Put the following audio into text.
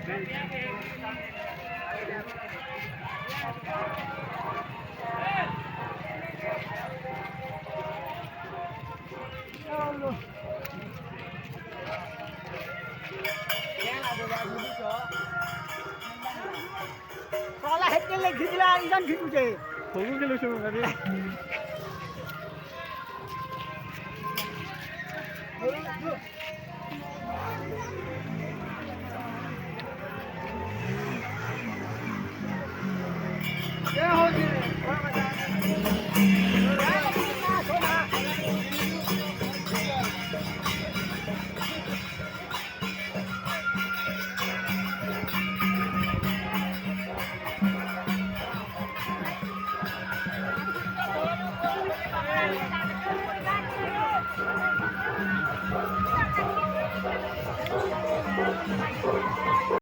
Kalau heknya lagi bilang kan gitu je. Tunggu ke lu semua tadi. Ya, hoji.